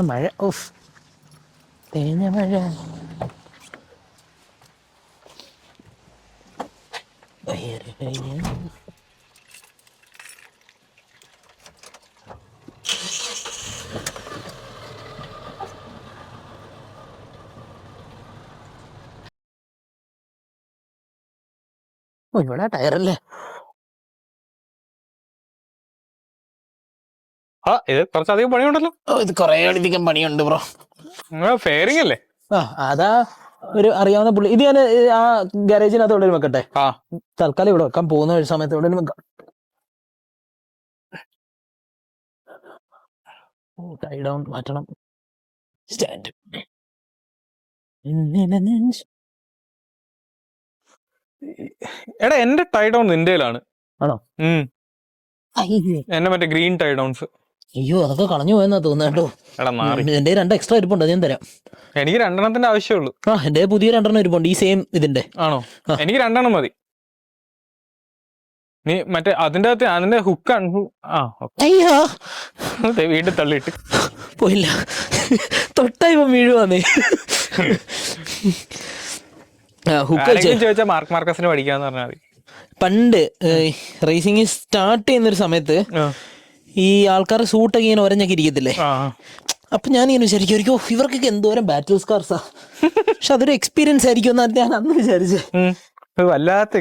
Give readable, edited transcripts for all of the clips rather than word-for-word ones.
മഴ, ഓഫ്, തേഞ്ഞ മഴ. ഇവിടെ ടയറല്ലേ. ഇത് കുറച്ചധികം പണിയുണ്ടല്ലോ. ഇത് കൊറേ അധികം പണിയുണ്ട് ബ്രോ. ഫെയറിംഗ് അല്ലേ? അതാ ഒരു അറിയാവുന്ന പുള്ളി. ഇത് ഞാൻ ആ ഗാരേജിനകത്ത് എവിടെ വെക്കട്ടെ? തൽക്കാലം ഇവിടെ വെക്കാം, പോകുന്ന ഒരു സമയത്ത് എവിടെ വെക്കാം. ടൈ ഡൗൺ മാറ്റണം. സ്റ്റാൻഡ്. എടാ എന്റെ ടൈ ഡൗൺ നിന്റെയിലാണ്. ആണോ? എന്നെ മറ്റേ ഗ്രീൻ ടൈ ഡൗൺസ്. അയ്യോ, അതൊക്കെ കളഞ്ഞു പോയെന്നാ തോന്നുന്നു കേട്ടോ. എന്റെ 2 എക്സ്ട്രാ ഇരിപ്പുണ്ട്, അത് ഞാൻ തരാം. എനിക്ക് 2 ആവശ്യമുള്ളൂ. എന്റെ പുതിയ 2 ഇരിപ്പുണ്ട്, ഈ സെയിം ഇതിന്റെ. ആണോ? എനിക്ക് 2 മതി. നീ മറ്റേ അതിന്റെ ഹുക്ക് അയ്യോ വീണ്ടും തള്ളിയിട്ട് പോയില്ല, തൊട്ടായിപ്പം വീഴുവാന്നേ. ചോദിച്ചാൽ മാർക്ക് മാർക്കസിന് പഠിക്കാന്ന് പറഞ്ഞാൽ മതി. പണ്ട് റേസിംഗ് സ്റ്റാർട്ട് ചെയ്യുന്നൊരു സമയത്ത് ഈ ആൾക്കാരുടെ സൂട്ടൊക്കെ ഇങ്ങനെ ഒരഞ്ഞൊക്കെ ഇരിക്കത്തില്ലേ? അപ്പൊ ഞാൻ ഇങ്ങനെ വിചാരിക്കും, ഇവർക്കൊക്കെ എന്തോരം ബാറ്റിൽ സ്കാർസാ. പക്ഷെ അതൊരു എക്സ്പീരിയൻസ് ആയിരിക്കും എന്നാണ് ഞാൻ അന്ന് വിചാരിച്ചേ.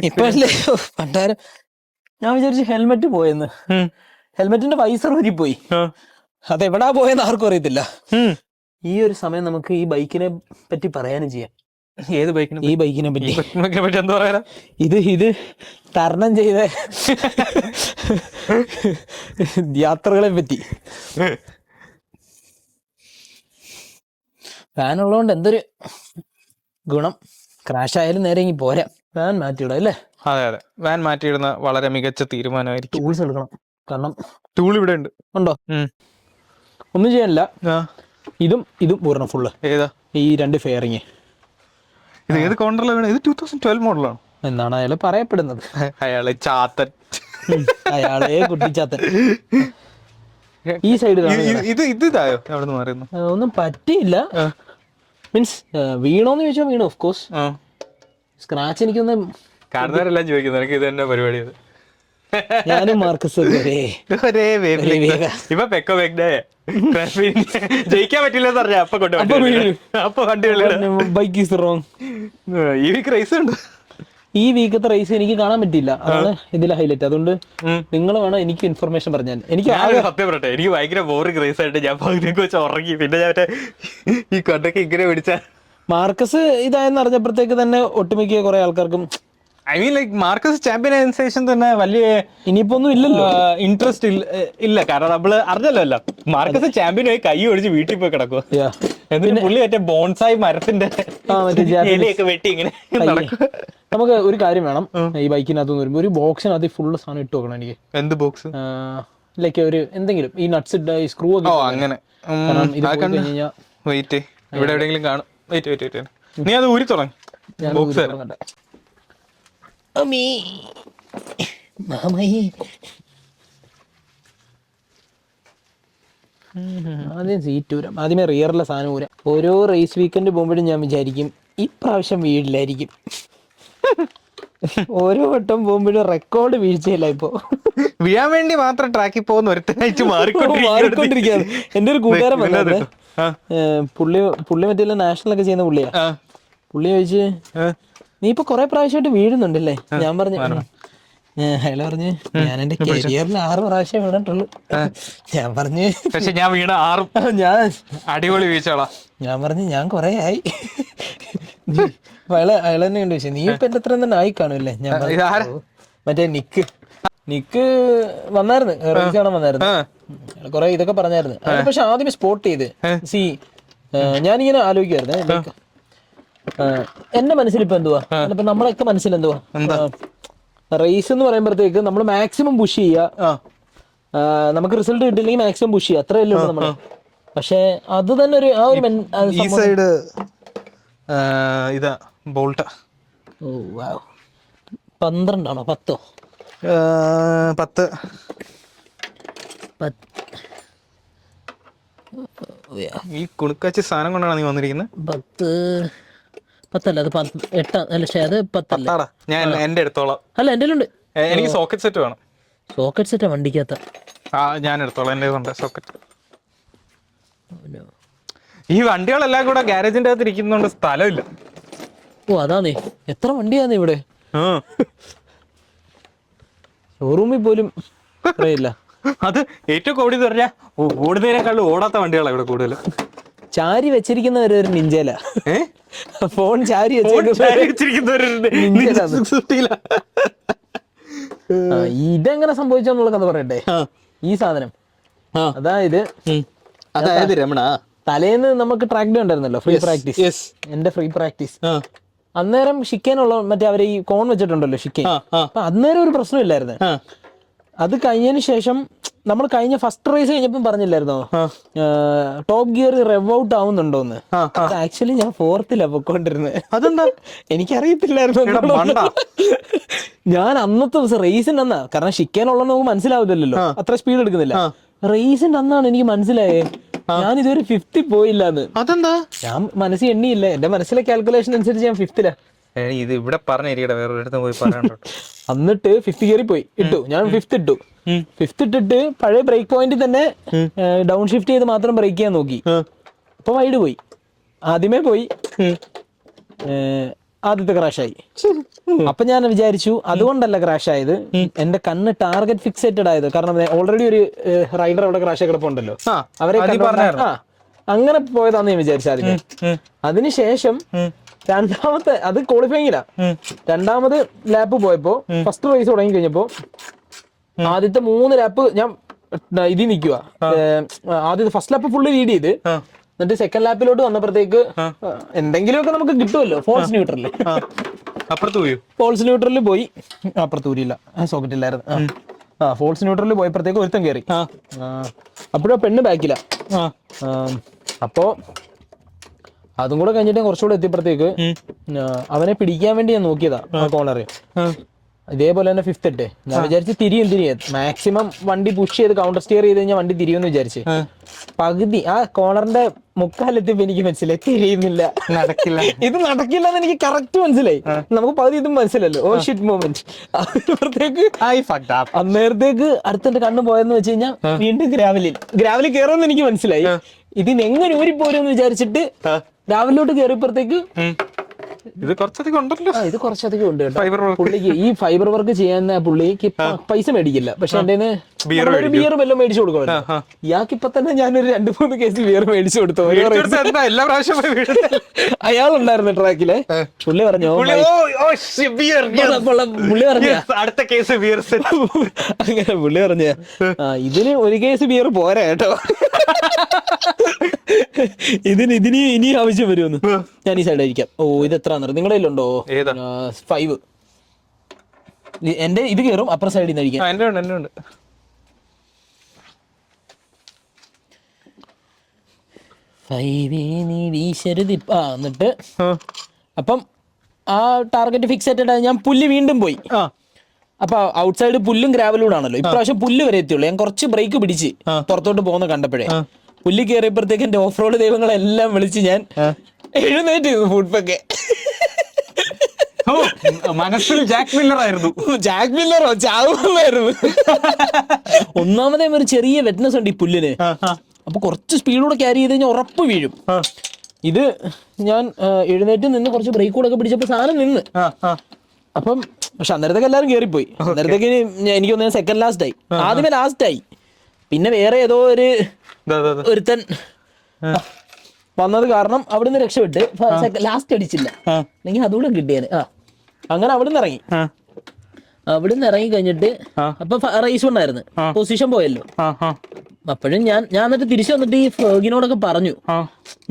ഇപ്പല്ലേ പണ്ടാരം ഞാൻ വിചാരിച്ചു ഹെൽമെറ്റ് പോയെന്ന്. ഹെൽമെറ്റിന്റെ വൈസർ ഊരിപ്പോയി. അതെവിടാ പോയെന്ന് ആർക്കും അറിയത്തില്ല. ഈ ഒരു സമയം നമുക്ക് ഈ ബൈക്കിനെ പറ്റി പറയാനും ചെയ്യാം. ഏത് ബൈക്കിനെ? ഈ ബൈക്കിനെ പറ്റി എന്താ പറയാ? ഇത് തരണം ചെയ്ത യാത്രകളെ പറ്റി. ഫാൻ ഉള്ളതുകൊണ്ട് എന്തൊരു ഗുണം. ക്രാഷ് ആയാലും നേരെ ഇങ്ങി പോരാ. ഫാൻ മാറ്റിയിടാം അല്ലേ? അതെ അതെ, വാൻ മാറ്റിയിടുന്ന വളരെ മികച്ച തീരുമാനമായിരിക്കും. ടൂൾസ് എടുക്കണം, കാരണം ടൂൾ ഇവിടെ ഉണ്ട്. ഉണ്ടോ? ഒന്നും ചെയ്യാനില്ല. ഇതും പൂർണ്ണം ഫുള്ള്. ഏതാ? ഈ 2 ഫെയറിങ്. ഇത് ഏത് കോർണറിലാണ് വീണത്? ഇത് 2012 മോഡലാണ് എന്നാണ് അയാള് പറയപ്പെടുന്നത്. അയാള് ചാത്തൻ, അയാളെ കുട്ടിച്ചാത്തൻ. ഈ സൈഡ് ഇതായോ അവിടെ നിന്ന് മാറുന്നു? ഒന്നും പറ്റിയില്ല. മീൻസ് വീണോന്ന് ചോദിച്ചാൽ വീണു, ഓഫ് കോഴ്സ്. സ്ക്രാച്ച് എനിക്കൊന്ന് കാണുന്നവരെല്ലാം ചോദിക്കുന്നു എനിക്ക് ഇത് തന്നെ പരിപാടി. ഞാനും മാർക്കസ് ഇപ്പൊ പെക്കോ ജയിക്കാൻ പറ്റില്ലെന്ന് പറഞ്ഞ അപ്പൊ ബൈക്ക് ഈസ് റോങ്. ഈ വീക്ക് റേസ് ഉണ്ട്. ഈ വീക്കത്തെ റേസ് എനിക്ക് കാണാൻ പറ്റിയില്ല, അതാണ് ഇതിലെ ഹൈലൈറ്റ്. അതുകൊണ്ട് നിങ്ങൾ വേണം എനിക്ക് ഇൻഫർമേഷൻ പറഞ്ഞാൽ. എനിക്ക് സത്യം പറയട്ടെ, എനിക്ക് ഭയങ്കര ബോറിംഗ് റേസ് ആയിട്ട് ഞാൻ പകുതിയൊക്കെ വെച്ച് ഉറങ്ങി. പിന്നെ ഞാൻ ഈ കൊണ്ടൊക്കെ ഇങ്ങനെ പിടിച്ച മാർക്കസ് ഇതായെന്ന് അറിഞ്ഞപ്പോഴത്തേക്ക് തന്നെ ഒട്ടുമിക്ക കുറെ ആൾക്കാർക്കും, I mean like Marcus champion ആയതിനു ശേഷം തന്നെ വലിയ ഇനിയിപ്പോ ഒന്നും ഇല്ലല്ലോ, ഇൻട്രസ്റ്റ് ഇല്ല. കാരണം നമ്മള് അറിഞ്ഞല്ലോ മാർക്കസ് ചാമ്പ്യനായി കൈ ഒടിച്ച് വീട്ടിൽ പോയി കിടക്കുക. എന്നിട്ട് പുള്ളി മറ്റേ ബോൺസായി മരത്തിന്റെ ഇലയൊക്കെ വെട്ടി ഇങ്ങനെ നടക്കും. നമുക്ക് ഒരു കാര്യം വേണം, ഈ ബൈക്കിനകത്ത് വരുമ്പോ ഒരു ബോക്സിനകത്ത് ഫുള്ള് സാധനം ഇട്ട് വെക്കണം. എനിക്ക് എന്ത് ബോക്സ്? ലൈക്ക് ഒരു എന്തെങ്കിലും ഈ നട്ട്സ് സ്ക്രൂ ഒക്കെ അങ്ങനെ. വെയിറ്റ്, ഇവിടെ എവിടെയെങ്കിലും കാണും. വെയിറ്റ്, നീ അത് ഊരി തുടങ്ങി. ബോക്സ് ആദ്യം സീറ്റ് ഊരാം, ആദ്യമേ റിയറിലെ സാധനം ഊരാം. ഓരോ റേസ് വീക്കെൻഡ് പോകുമ്പോഴും ഞാൻ വിചാരിക്കും ഇപ്രാവശ്യം വീഴില്ലായിരിക്കും. ഓരോ വട്ടം പോകുമ്പോഴും റെക്കോർഡ് വീഴ്ചയില്ല. ഇപ്പൊ വീഴാൻ വേണ്ടി മാത്രം ട്രാക്കിൽ പോകുന്ന ഒരുത്തനായിട്ട് മാറിക്കൊണ്ടിരിക്കുകയാണ്. എന്റെ ഒരു കൂട്ടുകാരൻ പറഞ്ഞത്, പുള്ളി മറ്റേ നാഷണൽ ഒക്കെ ചെയ്യുന്ന പുള്ളിയാ. പുള്ളി ചോദിച്ച് നീ ഇപ്പൊ കൊറേ പ്രാവശ്യമായിട്ട് വീഴുന്നുണ്ടല്ലേ? ഞാൻ പറഞ്ഞു, അയാള് പറഞ്ഞ് ഞാൻ എന്റെ കരിയറിൽ 6 പ്രാവശ്യം വീണിട്ടുള്ളൂ. ഞാൻ പറഞ്ഞു പക്ഷെ ഞാൻ വീണ 6 ഞാൻ അടിപൊളി വീഴ്ചകളാ. ഞാൻ പറഞ്ഞു ഞാൻ കൊറേ ആയി. അയാൾ തന്നെ കണ്ടു ചോദിച്ചു നീ ഇപ്പൊ എന്റെ അത്ര തന്നെ ആയി കാണുമല്ലേ? ഞാൻ പറഞ്ഞു മറ്റേ നിക്ക് വന്നായിരുന്നു, റേസ് കാണാൻ വന്നായിരുന്നു. കൊറേ ഇതൊക്കെ പറഞ്ഞായിരുന്നു. പക്ഷെ ആദ്യമേ സ്പോട്ട് ചെയ്ത് ഞാനിങ്ങനെ ആലോചിക്കുമായിരുന്നു, എന്റെ മനസ്സിൽ ഇപ്പൊ എന്തുവാ, ഇപ്പൊ നമ്മളൊക്കെ മനസ്സിൽ എന്തുവാ, റേസ് എന്ന് പറയുമ്പോഴത്തേക്ക് നമ്മൾ മാക്സിമം പുഷ് ചെയ്യുക, നമുക്ക് റിസൾട്ട് കിട്ടില്ലെങ്കിൽ മാക്സിമം പുഷ് ചെയ്യുക, അത്രയല്ലേ ഉള്ളൂ നമ്മള്. പക്ഷെ അത് തന്നെ ഒരു ആ ഒരു ഇതാ ബോൾട്ട്. ഓ വാവ്. 12 ആണോ 10? 10. ഈ കുണുക്കാച്ചി സാധനം കൊണ്ടാണ് നീ വന്നിരിക്കുന്നത്. 10 അല്ല, അത് 8 അല്ല, പക്ഷേ അത് 10 അല്ല. ഞാൻ എന്റെ എടുത്തോളാം. അല്ല, എൻ്റെ ഉണ്ട്. എനിക്ക് സോക്കറ്റ് സെറ്റ് വേണം. സോക്കറ്റ് സെറ്റാ വണ്ടിക്കകത്ത. ഞാൻ എടുത്തോളാം, എൻ്റെ ഉണ്ട് സോക്കറ്റ്. ഈ വണ്ടികളെല്ലാം കൂടെ ഗ്യാരേജിന്റെ അകത്ത് ഇരിക്കുന്നോണ്ട് സ്ഥലമില്ല. ഓ അതാന്നേ, എത്ര വണ്ടിയാന്നേ ഇവിടെ. ഷോറൂമിൽ പോലും ഇല്ല. അത് ഏറ്റവും കൂടുതൽ പറഞ്ഞാൽ ഓടുന്നതിനേക്കാളും ഓടാത്ത വണ്ടികളാണ് ഇവിടെ കൂടുതൽ. ചാരി വെച്ചിരിക്കുന്നവര് ഒരു നിഞ്ചല. ഫോൺ ചാരി ഇതെങ്ങനെ സംഭവിച്ചെന്നുള്ള കഥ പറയട്ടെ. ഈ സാധനം അതായത് രമണ തലേന്ന് നമുക്ക് ട്രാക്ക് ഡേ ഉണ്ടായിരുന്നല്ലോ, ഫ്രീ പ്രാക്ടീസ്. എന്റെ ഫ്രീ പ്രാക്ടീസ് അന്നേരം ഷിക്കേനുള്ള മറ്റേ അവര് ഈ കോൺ വെച്ചിട്ടുണ്ടല്ലോ ഷിക്കൻ. അപ്പൊ അന്നേരം ഒരു പ്രശ്നമില്ലായിരുന്നു. അത് കഴിഞ്ഞതിന് ശേഷം നമ്മൾ കഴിഞ്ഞ ഫസ്റ്റ് റേസ് കഴിഞ്ഞപ്പം പറഞ്ഞില്ലായിരുന്നോ ടോപ്പ് ഗിയർ റെവ് ഔട്ട് ആവുന്നുണ്ടോന്ന്. ആക്ച്വലി ഞാൻ 4th പൊക്കോണ്ടിരുന്നത്. അതെന്താ എനിക്കറിയത്തില്ലായിരുന്നു. ഞാൻ അന്നത്തെ ദിവസം റേസിന്റെ അന്നാ, കാരണം ഷിക്കാനുള്ളത് നമുക്ക് മനസ്സിലാവില്ലല്ലോ, അത്ര സ്പീഡ് എടുക്കുന്നില്ല. റേസിന്റെ അന്നാണ് എനിക്ക് മനസ്സിലായേ ഞാൻ ഇതൊരു 5th പോയില്ലാന്ന്. അതെന്താ? ഞാൻ മനസ്സിൽ എണ്ണിയില്ല, എന്റെ മനസ്സിലെ കാൽക്കുലേഷൻ അനുസരിച്ച് ഞാൻ 5th. ഇത് ഇവിടെ പറഞ്ഞിരിക്കട്ടെ, വേറെ പോയി പറയാനുണ്ടോ. എന്നിട്ട് 5th കയറി പോയി ഇട്ടു. ഞാൻ 5th ഇട്ടു. 5th ഇട്ടിട്ട് പഴയ ബ്രേക്ക് പോയിന്റിൽ തന്നെ ഡൗൺ ഷിഫ്റ്റ് ചെയ്ത് മാത്രം ബ്രേക്ക് ചെയ്യാൻ നോക്കി. അപ്പൊ വൈഡ് പോയി. ആദ്യമേ പോയി ആദ്യത്തെ ക്രാഷായി. അപ്പൊ ഞാൻ വിചാരിച്ചു അതുകൊണ്ടല്ല ക്രാഷ് ആയത്, എന്റെ കണ്ണ് ടാർഗറ്റ് ഫിക്സേറ്റഡ് ആയത്. കാരണം ഓൾറെഡി ഒരു റൈഡർ അവിടെ ക്രാഷ് കിടപ്പുണ്ടല്ലോ, അവരെ അങ്ങനെ പോയതാന്ന് ഞാൻ വിചാരിച്ചു ആദ്യമേ. അതിനുശേഷം രണ്ടാമത്തെ അത് ക്വാളിഫയിങ്ങില്ല. രണ്ടാമത് ലാപ്പ് പോയപ്പോ ഫസ്റ്റ് റേസ് തുടങ്ങി കഴിഞ്ഞപ്പോ ആദ്യത്തെ 3 ലാപ്പ് ഞാൻ ഇതിൽ നിൽക്കുക. ആദ്യത്തെ ഫസ്റ്റ് ലാപ്പ് ഫുള്ള് ലീഡ് ചെയ്ത്, എന്നിട്ട് സെക്കൻഡ് ലാപ്പിലോട്ട് വന്നപ്പോഴത്തേക്ക് എന്തെങ്കിലുമൊക്കെ നമുക്ക് കിട്ടുമല്ലോ. ഫോൾസ് ന്യൂട്രലിൽ പോയി. അപ്പുറത്ത് ഊരില്ല, സോക്കറ്റ് ഇല്ലായിരുന്നു. ഫോൾസ് ന്യൂട്രലിൽ പോയപ്പോഴത്തേക്ക് ഒരുത്തം കയറി. അപ്പോഴും പെണ്ണ് ബാക്കില്ല. അപ്പോ അതും കൂടെ കഴിഞ്ഞിട്ട് കുറച്ചുകൂടെ എത്തിയപ്പോഴത്തേക്ക് അവനെ പിടിക്കാൻ വേണ്ടി ഞാൻ നോക്കിയതാ കോർണറിൽ. ഇതേപോലെ തന്നെ 5th ഇട്ടേ. ഞാൻ വിചാരിച്ച് തിരിയും മാക്സിമം വണ്ടി പുഷ് ചെയ്ത് കൗണ്ടർ സ്റ്റിയർ ചെയ്ത് കഴിഞ്ഞാൽ വണ്ടി തിരിയുമെന്ന് വിചാരിച്ച്. പകുതി ആ കോർണറിന്റെ മുക്കാലെത്തിയപ്പോ എനിക്ക് മനസ്സിലായി തിരിയുന്നില്ല, നടക്കില്ല, ഇത് നടക്കില്ല എന്ന് എനിക്ക് കറക്റ്റ് മനസ്സിലായി. നമുക്ക് പകുതി ഇതും മനസ്സിലല്ലോ. Oh shit moment. അന്നേരത്തേക്ക് അടുത്തെന്റെ കണ്ണ് പോയെന്ന് വെച്ച് കഴിഞ്ഞാൽ വീണ്ടും ഗ്രാവലിൽ കയറുമെന്ന് എനിക്ക് മനസ്സിലായി. ഇതിന് എങ്ങനെ ഊരിപ്പോരെന്ന് വിചാരിച്ചിട്ട് രാവിലോട്ട് കയറിയപ്പോഴത്തേക്ക് ഇത് കുറച്ചധികം ഉണ്ടല്ലോ. ഇത് കുറച്ചധികം ഉണ്ട് കേട്ടോ പുള്ളിക്ക്. ഈ ഫൈബർ വർക്ക് ചെയ്യാൻ പുള്ളിക്ക് പൈസ മേടിക്കില്ല, പക്ഷെ എന്റെ ഒരു ബിയർ വല്ലതും മേടിച്ചു കൊടുക്കുമല്ലോ. ഇയാൾക്ക് ഇപ്പൊ തന്നെ ഞാനൊരു 2-3 കേസ് ബിയർ മേടിച്ചു കൊടുത്തു. അയാളുണ്ടായിരുന്നു ട്രാക്കില്. പുള്ളി പറഞ്ഞു അടുത്ത കേസ് ബിയർ. അങ്ങനെ പുള്ളി പറഞ്ഞ ഇതിന് ഒരു കേസ് ബിയർ പോരാ കേട്ടോ, ഇതിന് ഇനി ആവശ്യം വരുമെന്ന്. ഞാൻ ഈ സൈഡ് ആയിരിക്കാം. ഓ ഇത് എത്ര നിങ്ങളുടെ കയ്യിലുണ്ടോ? 5. എന്റെ ഇത് കയറും അപ്പുറ സൈഡിൽ നിന്ന് അടിക്കാം. എന്നിട്ട് അപ്പം ആ ടാർഗറ്റ് ഫിക്സേറ്റഡ് ആയി ഞാൻ പുല്ല് വീണ്ടും പോയി. അപ്പൊ ഔട്ട് സൈഡ് പുല്ലും ഗ്രാവലൂടെ ആണല്ലോ. ഇപ്രാവശ്യം പുല്ല് വരെ എത്തിയുള്ളൂ. ഞാൻ കുറച്ച് ബ്രേക്ക് പിടിച്ച് പുറത്തോട്ട് പോകുന്ന കണ്ടപ്പോഴേ പുല്ല് കയറിയപ്പോഴത്തേക്ക് എന്റെ ഓഫ് റോഡ് ദൈവങ്ങളെല്ലാം വിളിച്ച് ഞാൻ എഴുന്നേറ്റ് ഫുഡ്പൊക്കെ. മനസ്സിൽ ജാക്ക് മില്ലറായിരുന്നു. ജാക്ക് മില്ലറോ ചാവുന്നായിരുന്നു. ഒന്നാമതേ ഒരു ചെറിയ വെറ്റ്നസ് ഉണ്ട് ഈ പുല്ലിന്. അപ്പൊ കുറച്ച് സ്പീഡൂടെ ക്യാരി ചെയ്ത് കഴിഞ്ഞാൽ ഉറപ്പ് വീഴും. ഇത് ഞാൻ എഴുന്നേറ്റ് നിന്ന് കുറച്ച് ബ്രേക്ക് കൂടെ ഒക്കെ പിടിച്ചപ്പോ സാധനം നിന്ന്. അപ്പം പക്ഷെ അന്നേരത്തേക്ക് എല്ലാവരും കയറിപ്പോയി. അന്നേരത്തേക്ക് എനിക്ക് തോന്നുന്നത് സെക്കൻഡ് ലാസ്റ്റ് ആയി. ആദ്യമേ ലാസ്റ്റ് ആയി. പിന്നെ വേറെ ഏതോ ഒരുത്തൻ വന്നത് കാരണം അവിടുന്ന് രക്ഷപ്പെട്ട് ലാസ്റ്റ് അടിച്ചില്ല, അല്ലെങ്കിൽ അതുകൂടെ കിട്ടിയാന്. അങ്ങനെ അവിടുന്ന് ഇറങ്ങി കഴിഞ്ഞിട്ട് അപ്പൊ റേസ് ഉണ്ടായിരുന്നു, പൊസിഷൻ പോയല്ലോ. അപ്പോഴും ഞാൻ എന്നിട്ട് തിരിച്ചു വന്നിട്ട് ഈ ഫ്രോഗിനോടൊക്കെ പറഞ്ഞു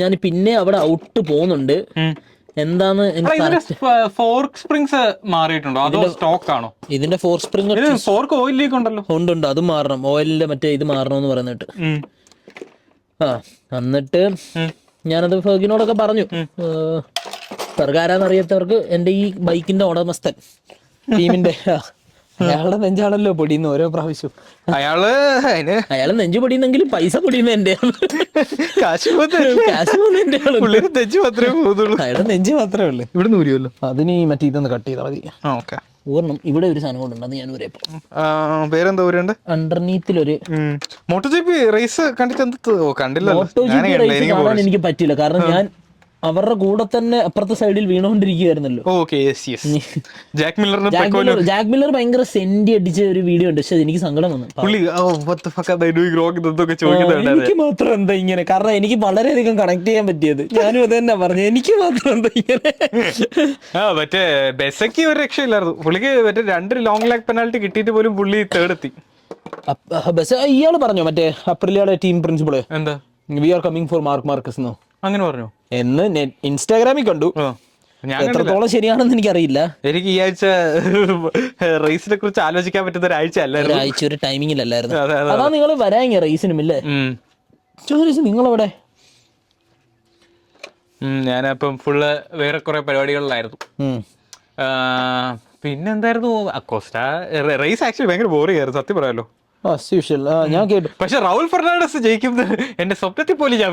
ഞാൻ പിന്നെ അവിടെ ഔട്ട് പോകുന്നുണ്ട്, എന്താന്ന്. ഫോർക്ക് സ്പ്രിങ്സ് മാറിയിട്ടുണ്ടോ അതോ സ്റ്റോക്ക് ആണോ? ഇതിന്റെ fork spring fork oil leak ഉണ്ടല്ലോ. ഉണ്ട്, അത് മാറണം. ഓയിലിന്റെ മറ്റേ ഇത് മാറണമെന്ന് പറയുന്നിട്ട്. എന്നിട്ട് ഞാനത് ഫെർഗിനോടൊക്കെ പറഞ്ഞു സ്വർഗാരാന്നറിയാത്തവർക്ക് എന്റെ ഈ ബൈക്കിന്റെ ഉടമസ്ഥൻ ടീമിന്റെ അയാളുടെ നെഞ്ചാണല്ലോ പൊടിയുന്ന ഓരോ പ്രാവശ്യവും. അയാള് നെഞ്ചു പൊടിയുന്നെങ്കിലും പൈസ പൊടിയുന്ന എന്റെ അയാളുടെ നെഞ്ച് മാത്രമേ ഉള്ളൂ. ഇവിടെ ഊരിയല്ലോ. അതിന് മറ്റേ ഇതൊന്ന് കട്ട് ചെയ്താൽ മതി. ഊരണം. ഇവിടെ ഒരു സാധനം കൊണ്ടുണ്ട്, ഞാൻ ഊരപ്പോ. പേരെന്താ ഊരുണ്ട്? അണ്ടർനീത്തിലൊരു മോട്ടോ ജിപി റേസ് കണ്ടിട്ട് കണ്ടില്ല. മോട്ടോ ജിപി റേസ് കാണാൻ എനിക്ക് പറ്റില്ല, കാരണം ഞാൻ അവരുടെ കൂടെ തന്നെ അപ്പുറത്തെ സൈഡിൽ വീണുകൊണ്ടിരിക്കുകയായിരുന്നല്ലോ. ജാക്ക് മില്ലർ ഭയങ്കര സെന്റി അടിച്ച ഒരു വീഡിയോ ഉണ്ട്, പക്ഷെ എനിക്ക് സങ്കടം വന്നു. എനിക്ക് മാത്രം എന്താ ഇങ്ങനെ, കാരണം എനിക്ക് വളരെയധികം കണക്ട് ചെയ്യാൻ പറ്റിയത്. ഞാനും അത് തന്നെ പറഞ്ഞു, എനിക്ക് മാത്രം എന്താ ഇങ്ങനെ. മറ്റേ ബെസയ്ക്ക് ഒരു രക്ഷയില്ലായിരുന്നു. പുള്ളിക്ക് മറ്റേ 2 ലോങ് ലാഗ് പെനാൽറ്റി കിട്ടിയിട്ട് പോലും പുള്ളി തേർഡെത്തി. ഇയാള് പറഞ്ഞോ മറ്റേ അപ്രിലിയുടെ ടീം പ്രിൻസിപ്പള് എന്താ we are coming for Marcus എന്നോ അങ്ങനെ പറഞ്ഞു എന്ന് ഇൻസ്റ്റാഗ്രാമിൽ കണ്ടു. എത്രത്തോളം ശരിയാണെന്ന് എനിക്കറിയില്ല. എനിക്ക് ഈ ആഴ്ച റേസിനെ കുറിച്ച് ആലോചിക്കാൻ പറ്റുന്ന ഒരാഴ്ച അല്ലായിരുന്നു. ഒരാഴ്ച ഒരു ടൈമിങ്ങിലല്ലായിരുന്നു. അതാ നിങ്ങൾ വരാങ്ങ റേസിനുമില്ലേ? നിങ്ങളെവിടെ? ഞാനപ്പം ഫുള്ള് വേറെ കുറെ പരിപാടികളിലായിരുന്നു. പിന്നെന്തായിരുന്നു, അക്കോസ്റ്റ റേസ് ആക്ച്വലി ഭയങ്കര ബോറിംഗ് ആയിരുന്നു സത്യം പറയാലോ. ഞാൻ കേട്ടു, പക്ഷെ റൗൾ ഫെർണാണ്ടസ് ജയിക്കുന്നത് എന്റെ സ്വപ്നത്തിൽ പോലും ഞാൻ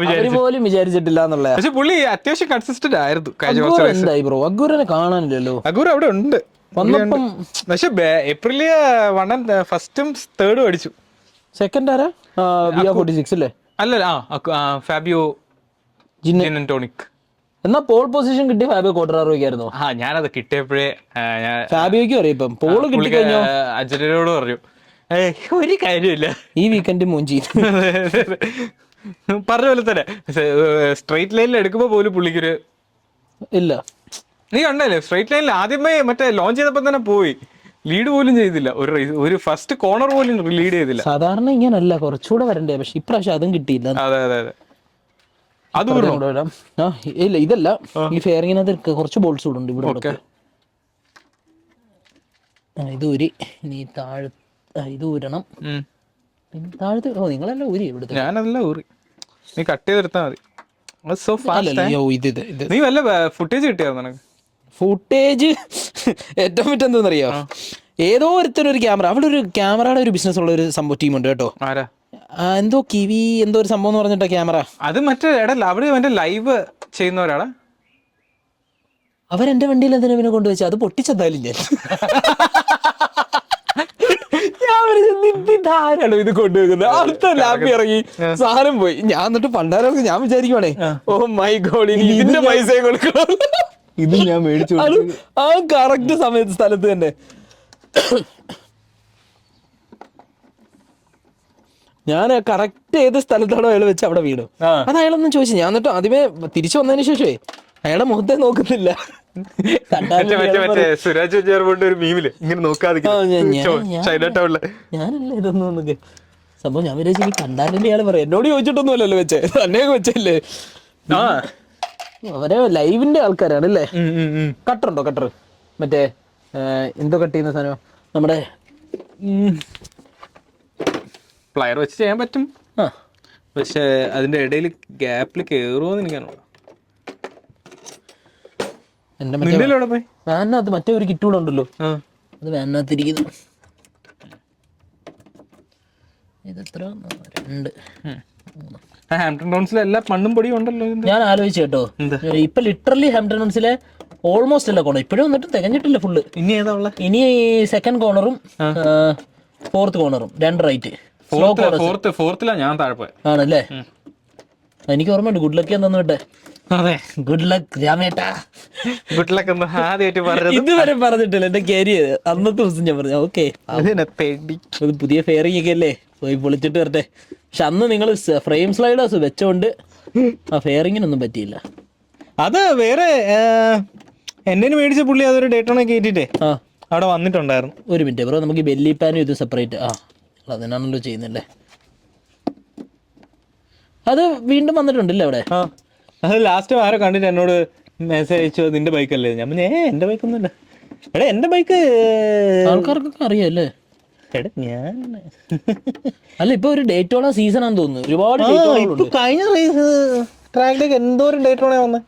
വിചാരിച്ചിട്ടില്ല എന്നുള്ള. പക്ഷെ പുള്ളി അത്യാവശ്യം കൺസിസ്റ്റന്റ് ആയിരുന്നു. അഗൂരനെ കാണാനില്ലല്ലോ. അഗൂർ അവിടെ ഉണ്ട് പക്ഷെ ഏപ്രില് 1 and 1st അടിച്ചു. സെക്കൻഡ് ആരാ? അല്ലേ? അല്ല, ഫാബിയോ ജിനന്റോണിക്. എന്നാ പോൾ പൊസിഷൻ കിട്ടിയ ഫാബിയോ ക്വാഡ്രാറോയ്ക്കായിരുന്നു. ഞാനത് കിട്ടിയപ്പോഴേ ഫാബിയോയ്ക്കും അറിയാം. ഇപ്പം പോള് കിട്ടിക്കഴിഞ്ഞോ അജനോട് പറഞ്ഞു ഒരു കാര്യമില്ല ഈ വീക്കെൻഡ് മൂഞ്ചി. പറഞ്ഞ പോലെ തന്നെ സ്ട്രൈറ്റ് ലൈനിൽ എടുക്കുമ്പോ പോലും പുള്ളിക്കൊരു ഇല്ല. നീ കണ്ടല്ലേ സ്ട്രൈറ്റ് ലൈനിൽ ആദ്യമേ മറ്റേ ലോഞ്ച് ചെയ്തപ്പോ തന്നെ പോയി, ലീഡ് പോലും ചെയ്തില്ല. ഒരു ഫസ്റ്റ് കോർണർ പോലും ലീഡ് ചെയ്തില്ല. സാധാരണ ഇങ്ങനല്ല, കുറച്ചുകൂടെ വരണ്ടേ. പക്ഷെ ഇപ്രാവശ്യം അതും കിട്ടിയില്ല. അതെ അതെ അതെ. അത് ഇല്ല, ഇതല്ല, ഈ ഫെയറിങ്ങിനകത്ത് കുറച്ച് ബോൾസ് കൂടെ ഉണ്ട് ഇവിടെ. ഇത് ഊരി നീ താഴെ ഇത് ഊരണം. താഴത്ത് നിങ്ങളല്ല ഊരി ഇവിടുത്തെ. ഞാനല്ല ഊറി, നീ കട്ട് ചെയ്തെടുത്താ മതി. നീ വല്ല ഫുട്ടേജ് കിട്ടിയാ നിനക്ക്? ഫുട്ടേജ് ഏറ്റവും പറ്റെന്തോന്നറിയോ, ഏതോ ഒരുത്തരൊരു ക്യാമറ, അവിടെ ഒരു ക്യാമറയുടെ ഒരു ബിസിനസ് ഉള്ള ഒരു സംഭവം ടീമുണ്ട് കേട്ടോ. ആരാ? എന്തോ കിവി എന്തോ ഒരു സംഭവം എന്ന് പറഞ്ഞിട്ടാ ക്യാമറ. അത് മറ്റേ അവിടെ മറ്റേ ലൈവ് ചെയ്യുന്നവരാണ്. അവരെന്റെ വണ്ടിയിൽ എന്തിനാ പിന്നെ കൊണ്ടുവച്ചു? അത് പൊട്ടിച്ചെന്തായാലും ഞാൻ ഇത് കൊണ്ടുവെക്കുന്നത്. അടുത്ത ലാമ്പി ഇറങ്ങി സാധനം പോയി. ഞാൻ എന്നിട്ട് പണ്ടാരൊക്കെ ഞാൻ വിചാരിക്കുവാണേ, ഓ മൈ ഗോഡ്, ഇനി ഇതിന്റെ പൈസ കൊടുക്കണം. ഇത് ഞാൻ മേടിച്ചു ആ കറക്റ്റ് സമയത്ത് സ്ഥലത്ത് തന്നെ. ഞാൻ കറക്റ്റ് ഏത് സ്ഥലത്താണോ അയാൾ വെച്ച് അവിടെ വീണു. അത് അയാളൊന്നും ചോദിച്ചു. ഞാൻ എന്നിട്ട് ആദ്യമേ തിരിച്ചു വന്നതിന് ശേഷമേ അയാളുടെ മുഖത്തെ നോക്കുന്നില്ല. സുരാജ് ഒരു മീമില് ഇങ്ങനെ നോക്കാതെ ഞാനല്ല ഇതൊന്നും സംഭവം. ഞാൻ വിചാരിച്ചു ഈ കണ്ടാലിന്റെ ഇയാള് പറയാം. എന്നോട് ചോദിച്ചിട്ടൊന്നും അല്ലല്ലോ വെച്ചേ, തന്നെയൊക്കെ വെച്ചല്ലേ. അവരെ ലൈവിന്റെ ആൾക്കാരാണല്ലേ. കട്ടറുണ്ടോ? കട്ടർ മറ്റേ എന്തോ കട്ട് ചെയ്യുന്ന സാധനം നമ്മുടെ പ്ലയർ വെച്ച് ചെയ്യാൻ പറ്റും. പക്ഷെ അതിന്റെ ഇടയിൽ ഗ്യാപ്പിൽ കേറുമോന്ന് എനിക്കാണോ. വാനിനകത്ത് മറ്റേ ഒരു കിറ്റ് കൂടെ ഉണ്ടല്ലോ, അത് വാനിനകത്തിരിക്കുന്നു. ഇതെത്ര? 2 ഹാംപ്ടൺ ടൗൺസിലെ എല്ലാ മണ്ണും പൊടിയും ഉണ്ടല്ലോ. ഞാൻ ആലോചിച്ചു കേട്ടോ, ഇപ്പൊ ലിറ്ററലി ഹാംപ്ടൺ ടൗൺസിലെ ഓൾമോസ്റ്റ് എല്ലാ കോർണർ ഇപ്പോഴും വന്നിട്ട് തികഞ്ഞിട്ടില്ല ഫുള്ള്. ഇനി ഏതാ ഉള്ള? ഇനി 2nd കോർണറും 4th കോർണറും 2 റൈറ്റ്. ഫോർത്തിലാ ഞാൻ താഴെ പോയ. ആണല്ലേ? എനിക്ക് ഓർമ്മയുണ്ട്. ഗുഡ് ലക്ക് എന്താന്ന് വിട്ടെ. അതെ, ഗുഡ് ലക്ക് രാമേട്ടാ. ഗുഡ് ലക്ക് എന്ന് ആദ്യമായിട്ട് പറഞ്ഞത് ഇതുവരെ പറഞ്ഞിട്ടില്ല. എന്റെ കാര്യം അന്നത്തെ ദിവസം ഞാൻ പറഞ്ഞു ഓക്കെ പുതിയ ഫെയറിംഗ് ഒക്കെ അല്ലേ, പോയി പൊളിച്ചിട്ട് വരട്ടെ. പക്ഷെ അന്ന് നിങ്ങൾ ഫ്രെയിം സ്ലൈഡേഴ്സ് വെച്ചോണ്ട് ആ ഫെയറിങ്ങിനൊന്നും പറ്റിയില്ല. അത് വേറെ എന്നെ മേടിച്ച പുള്ളി അതൊരു ഡേറ്റോണെ കയറ്റിട്ടേ അവിടെ വന്നിട്ടുണ്ടായിരുന്നു. ഒരു മിനിറ്റ് ബ്രോ, നമുക്ക് ബെല്ലി പാനും ഇത് സെപ്പറേറ്റ്. അതിനാണല്ലോ ചെയ്യുന്നല്ലേ. അത് വീണ്ടും വന്നിട്ടുണ്ടല്ലേ അവിടെ? അത് ലാസ്റ്റ് ആരോ കണ്ടിട്ട് എന്നോട് മെസ്സേജ് അയച്ചു, നിന്റെ ബൈക്കല്ലേ? ഞാൻ എന്റെ ബൈക്കൊന്നുമില്ല. എടാ എന്റെ ബൈക്ക് ആൾക്കാർക്കൊക്കെ അറിയാല്ലേ. എടാ ഞാൻ അല്ല, ഇപ്പൊ ഒരു ഡേറ്റോണ സീസൺ ആണെന്ന് തോന്നുന്നു. ഒരുപാട് കഴിഞ്ഞ ട്രാക്കിലേക്ക് എന്തോരം ഡേറ്റോണ വന്നേ.